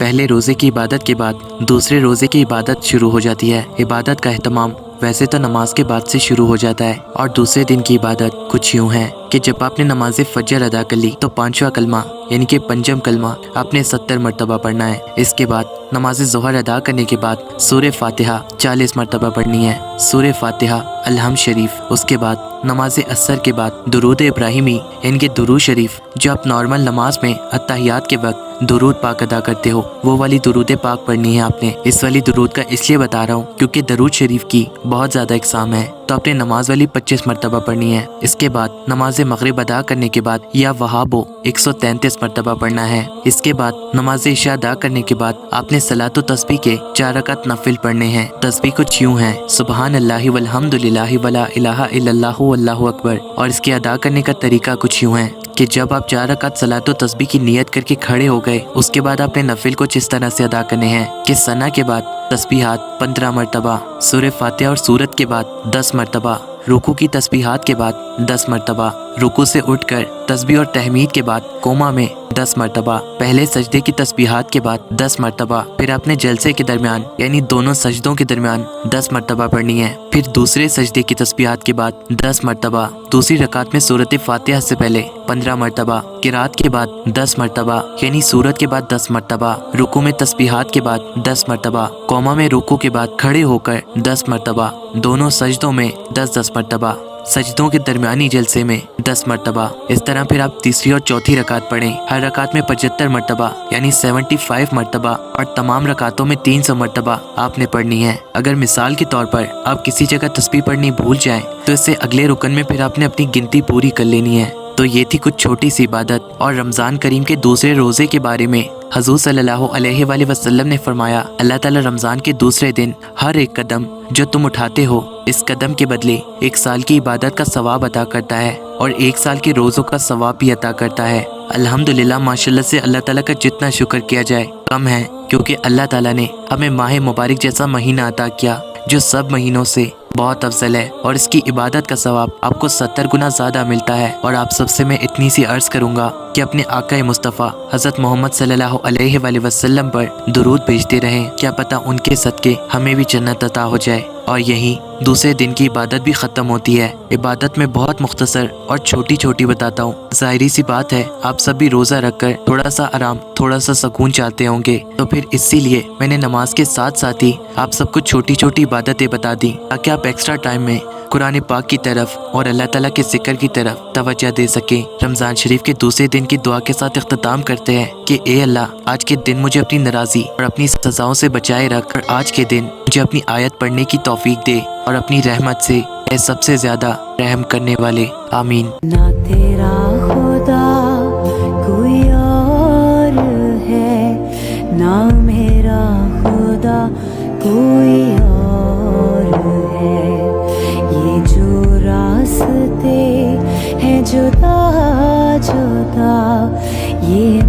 पहले रोजे की इबादत के बाद दूसरे रोजे की इबादत शुरू हो जाती है। इबादत का एहतमाम वैसे तो नमाज के बाद से शुरू हो जाता है और दूसरे दिन की इबादत कुछ यूँ है कि जब आपने नमाज फजर अदा कर ली तो पांचवा कलमा यानी कि पंचम कलमा आपने 70 मरतबा पढ़ना है। इसके बाद नमाज ज़ोहर अदा करने के बाद सूरह फातिहा 40 मरतबा पढ़नी है, सूरह फातिहा, अलहम शरीफ। उसके बाद नमाज असर के बाद दुरूद इब्राहिमी यानी कि दुरूद शरीफ जो आप नॉर्मल नमाज में अत्तहियात के वक्त दुरूद पाक अदा करते हो वो वाली दुरूद पाक पढ़नी है आपने। इस वाली दुरूद का इसलिए बता रहा हूँ क्योंकि दरूद शरीफ की बहुत ज़्यादा इक़साम है, तो आपने नमाज वाली 25 मरतबा पढ़नी है। इसके बाद नमाज मगरिब अदा करने के बाद या वहाबो 133 मरतबा पढ़ना है। इसके बाद नमाज इशा अदा करने के बाद आपने सलातो तस्बीह के 4 रकात नफिल पढ़ने हैं। तस्बीह कुछ यूँ है, सुबहान अल्लाहि वल्हम्दुलिल्लाहि वला इलाहा इल्लल्लाहु वल्लाहु अकबर। और इसके अदा करने का तरीका कुछ यूँ है कि जब आप 4 रकात सलातो तस्बीह की नियत करके खड़े हो गए उसके बाद आपने नफिल कुछ इस तरह से अदा करने हैं कि सना के बाद तस्बीहात 15 मरतबा, सूरह फातिहा और सूरत के बाद 10 मरतबा, रुकू की तस्बीहात के बाद 10 मरतबा, रुकू से उठकर तस्बीह और तहमीद के बाद कोमा में 10 मरतबा, पहले सजदे की तस्बीहात के बाद 10 मरतबा, फिर अपने जलसे के दरमियान यानी दोनों सजदों के दरमियान 10 मरतबा पढ़नी है, फिर दूसरे सजदे की तस्बीहात के बाद 10 मरतबा, दूसरी रकात में सूरत फातिहा से पहले 15 मरतबा, किरात के बाद 10 मरतबा यानी सूरत के बाद 10 मरतबा, रुकू में तस्बीहात के बाद 10 मरतबा, कोमा में रुकू के बाद खड़े होकर 10 मरतबा, दोनों सजदों में 10-10 मरतबा, सजदों के दरमियानी जलसे में 10 मरतबा। इस तरह फिर आप तीसरी और चौथी रकात पढ़ें। हर रकात में 75 मरतबा यानी 75 मरतबा और तमाम रकातों में 300 मरतबा आपने पढ़नी है। अगर मिसाल के तौर पर आप किसी जगह तस्बीह पढ़नी भूल जाएं तो इससे अगले रुकन में फिर आपने अपनी गिनती पूरी कर लेनी है। तो ये थी कुछ छोटी सी इबादत। और रमज़ान करीम के दूसरे रोज़े के बारे में हज़ूर सल्लल्लाहु अलैहि वसल्लम ने फरमाया, अल्लाह ताला रमज़ान के दूसरे दिन हर एक कदम जो तुम उठाते हो इस कदम के बदले 1 साल की इबादत का सवाब अता करता है और 1 साल के रोज़ों का सवाब भी अता करता है। अल्हम्दुलिल्लाह, माशाल्लाह से अल्लाह ताला का जितना शुक्र किया जाए कम है, क्योंकि अल्लाह ताला ने हमें माह मुबारक जैसा महीना अता किया जो सब महीनों से बहुत अफजल है और इसकी इबादत का सवाब आपको 70 गुना ज़्यादा मिलता है। और आप सबसे मैं इतनी सी अर्ज़ करूँगा कि अपने आका मुस्तफ़ा हज़रत मोहम्मद सल्लल्लाहु अलैहि वसल्लम पर दुरूद भेजते रहें, क्या पता उनके सदके हमें भी जन्नत अता हो जाए। और यही दूसरे दिन की इबादत भी ख़त्म होती है। इबादत में बहुत मुख्तसर और छोटी छोटी बताता हूँ। ज़ाहिरी सी बात है आप सब भी रोज़ा रखकर थोड़ा सा आराम, थोड़ा सा सुकून चाहते होंगे, तो फिर इसीलिए मैंने नमाज के साथ साथ ही आप सबको छोटी छोटी इबादतें बता दी ताकि आप एक्स्ट्रा टाइम में कुरान पाक की तरफ और अल्लाह ताला के जिक्र की तरफ तवज्जो दे सके। रमज़ान शरीफ के दूसरे दिन की दुआ के साथ इख्तिताम करते हैं कि ए अल्लाह, आज के दिन मुझे अपनी नाराज़ी और अपनी सज़ाओं से बचाए रख और आज के दिन मुझे अपनी आयत पढ़ने की तौफीक दे और अपनी रहमत से ए सबसे ज़्यादा रहम करने वाले, आमीन। ना तेरा खुदा कोई और है, ना मेरा खुदा कोई और है। ये जो रास्ते हैं जुदा जुदा, ये